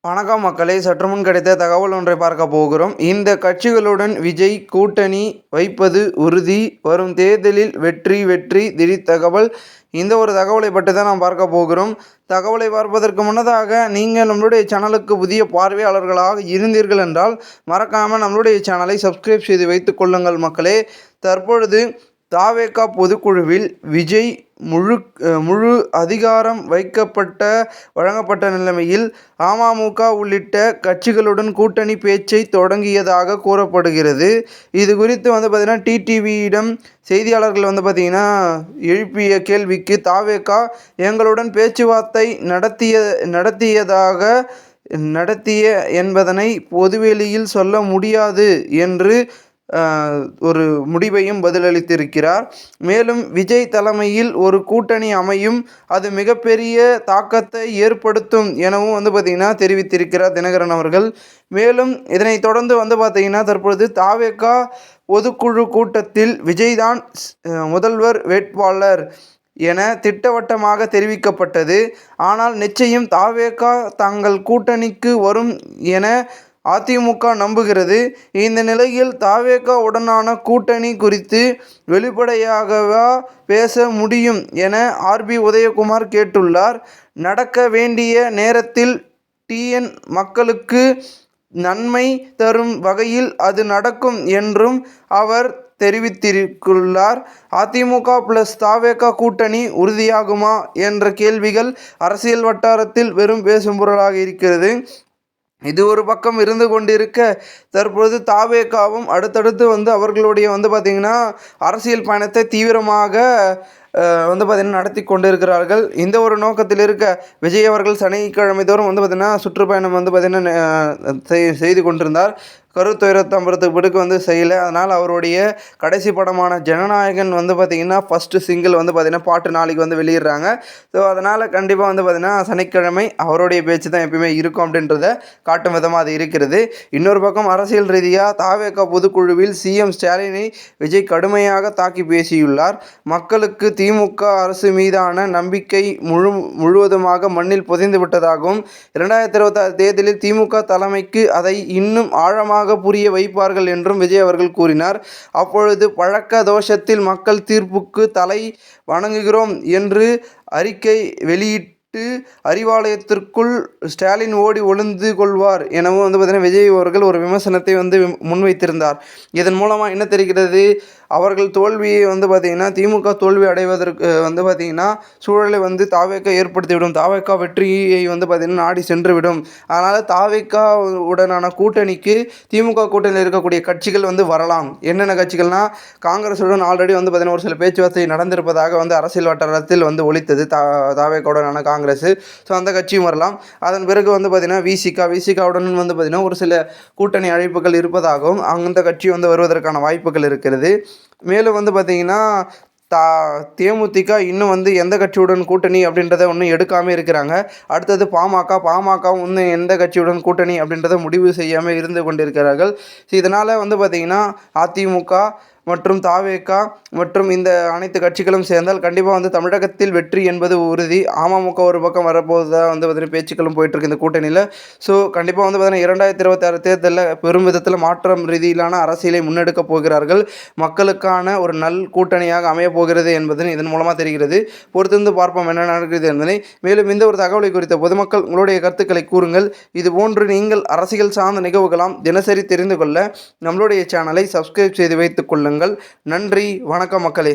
வணக்கம் மக்களே, சற்றுமுன் கிடைத்த தகவல் ஒன்றை பார்க்க போகிறோம். இந்த கட்சிகளுடன் விஜய் கூட்டணி வைப்பது உறுதி, வரும் தேர்தலில் வெற்றி வெற்றி திடீர் தகவல். இந்த ஒரு தகவலை பற்றி தான் நாம் பார்க்க போகிறோம். தகவலை பார்ப்பதற்கு முன்னதாக நீங்கள் நம்மளுடைய சேனலுக்கு புதிய பார்வையாளர்களாக இருந்தீர்கள் என்றால் மறக்காமல் நம்மளுடைய சேனலை சப்ஸ்கிரைப் செய்து வைத்துக் கொள்ளுங்கள் மக்களே. தற்பொழுது தாவேகா பொதுக்குழுவில் விஜய் முழு அதிகாரம் வழங்கப்பட்ட நிலைமையில் அமமுக உள்ளிட்ட கட்சிகளுடன் கூட்டணி பேச்சை தொடங்கியதாக கூறப்படுகிறது. இது குறித்து பார்த்திங்கன்னா டிடிவியிடம் செய்தியாளர்கள் பார்த்திங்கன்னா எழுப்பிய கேள்விக்கு தாவேகா எங்களுடன் பேச்சுவார்த்தை நடத்திய என்பதனை பொதுவெளியில் சொல்ல முடியாது என்று ஒரு முடிவையும் பதிலளித்திருக்கிறார். மேலும் விஜய் தலைமையில் ஒரு கூட்டணி அமையும், அது மிகப்பெரிய தாக்கத்தை ஏற்படுத்தும் எனவும் பார்த்திங்கன்னா தெரிவித்திருக்கிறார் தினகரன் அவர்கள். மேலும் இதனைத் தொடர்ந்து பார்த்திங்கன்னா தற்பொழுது தாவேகா பொதுக்குழு கூட்டத்தில் விஜய் தான் முதல்வர் வேட்பாளர் என திட்டவட்டமாக தெரிவிக்கப்பட்டது. ஆனால் நிச்சயம் தாவேகா தங்கள் கூட்டணிக்கு வரும் என அதிமுக நம்புகிறது. இந்த நிலையில் தாவேகா உடனான கூட்டணி குறித்து வெளிப்படையாகவா பேச முடியும் என ஆர்பி உதயகுமார் கேட்டுள்ளார். நடக்க வேண்டிய நேரத்தில் டிஎன் மக்களுக்கு நன்மை தரும் வகையில் அது நடக்கும் என்றும் அவர் தெரிவித்திருக்கிறார். அதிமுக பிளஸ் தாவேகா கூட்டணி உறுதியாகுமா என்ற கேள்விகள் அரசியல் வட்டாரத்தில் வெறும் பேசும் பொருளாக இருக்கிறது. இது ஒரு பக்கம் இருந்து கொண்டிருக்க, தற்பொழுது தாவேகாவும் அடுத்தடுத்து அவர்களுடைய பார்த்திங்கன்னா அரசியல் பயணத்தை தீவிரமாக பார்த்திங்கன்னா நடத்தி கொண்டிருக்கிறார்கள். இந்த ஒரு நோக்கத்தில் இருக்க விஜய் அவர்கள் சனிக்கிழமை தோறும் பார்த்திங்கன்னா சுற்றுப்பயணம் பார்த்திங்கன்னா செய்து கொண்டிருந்தார். கருத்துயரத்தம்பரத்துக்கு பிறகு செய்யலை. அதனால் அவருடைய கடைசி படமான ஜனநாயகன் பார்த்திங்கன்னா ஃபஸ்ட்டு சிங்கிள் பார்த்திங்கன்னா பாட்டு நாளைக்கு வெளியிடுறாங்க. ஸோ அதனால் கண்டிப்பாக பார்த்திங்கன்னா சனிக்கிழமை அவருடைய பேச்சு தான் எப்பயுமே இருக்கும் அப்படின்றத காட்டும் விதமாக அது இருக்கிறது. இன்னொரு பக்கம் அரசியல் ரீதியாக தாவேகா பொதுக்குழுவில் சிஎம் ஸ்டாலினை விஜய் கடுமையாக தாக்கி பேசியுள்ளார். மக்களுக்கு திமுக அரசு மீதான நம்பிக்கை முழுவதுமாக மண்ணில் புதைந்து விட்டதாகவும் 2026 தேர்தலில் திமுக தலைமைக்கு அதை இன்னும் ஆழமாக புரிய வைப்பார்கள் என்றும் விஜய் அவர்கள் கூறினார். அப்பொழுது பழக்க தோஷத்தில் மக்கள் தீர்ப்புக்கு தலை வணங்குகிறோம் என்று அறிக்கை வெளியிட்டு அறிவாலயத்திற்குள் ஸ்டாலின் ஓடி ஒளிந்து கொள்வார் எனவும் பார்த்திங்கன்னா விஜய் அவர்கள் ஒரு விமர்சனத்தை முன்வைத்திருந்தார். இதன் மூலமாக என்ன தெரிகிறது, அவர்கள் தோல்வியை பார்த்திங்கன்னா திமுக தோல்வி அடைவதற்கு பார்த்திங்கன்னா சூழலை தாவேகா ஏற்படுத்திவிடும். தாவேகா வெற்றியை பார்த்திங்கன்னா நாடி சென்றுவிடும். அதனால் தாவேகா உடனான கூட்டணிக்கு திமுக கூட்டணியில் இருக்கக்கூடிய கட்சிகள் வரலாம். என்னென்ன கட்சிகள்னால் காங்கிரஸுடன் ஆல்ரெடி பார்த்திங்கன்னா ஒரு சில பேச்சுவார்த்தை நடந்திருப்பதாக அரசியல் வட்டாரத்தில் ஒலித்தது தாவேகாவுடனான காங்கிரஸ். ஸோ அந்த கட்சியும் வரலாம். அதன் பிறகு பார்த்திங்கன்னா விசிகாவுடன் பார்த்திங்கன்னா ஒரு சில கூட்டணி அழைப்புகள் இருப்பதாகவும் அந்த கட்சி வருவதற்கான வாய்ப்புகள் இருக்கிறது. மேலும் பார்த்திங்கன்னா தேமுதிக இன்னும் எந்த கட்சியுடன் கூட்டணி அப்படின்றத ஒன்றும் எடுக்காமல் இருக்கிறாங்க. அடுத்தது பாமகவும் இன்னும் எந்த கட்சியுடன் கூட்டணி அப்படின்றத முடிவு செய்யாமல் இருந்து கொண்டிருக்கிறார்கள். ஸோ இதனால் பார்த்திங்கன்னா அதிமுக மற்றும் தாவேகா மற்றும் இந்த அனைத்து கட்சிகளும் சேர்ந்தால் கண்டிப்பாக தமிழகத்தில் வெற்றி என்பது உறுதி. அமமுக ஒரு பக்கம் வரப்போகுதான் பார்த்திங்கன்னா பேச்சுக்களும் போயிட்டுருக்கு இந்த கூட்டணியில். ஸோ கண்டிப்பாக பார்த்திங்கன்னா 2026 தேர்தலில் பெரும் விதத்தில் மாற்றம் ரீதியிலான அரசியலை முன்னெடுக்கப் போகிறார்கள். மக்களுக்கான ஒரு நல் கூட்டணியாக அமையப் போகிறது என்பது இதன் மூலமாக தெரிகிறது. பொறுத்திருந்து பார்ப்போம் என்ன நடக்கிறது என்பதை. மேலும் இந்த ஒரு தகவலை குறித்த பொதுமக்கள் உங்களுடைய கருத்துக்களை கூறுங்கள். இதுபோன்று நீங்கள் அரசியல் சார்ந்த நிகழ்வுகளாம் தினசரி தெரிந்து கொள்ள நம்மளுடைய சேனலை சப்ஸ்கிரைப் செய்து வைத்துக் கொள்ளுங்கள். நன்றி, வணக்கம் மக்களே.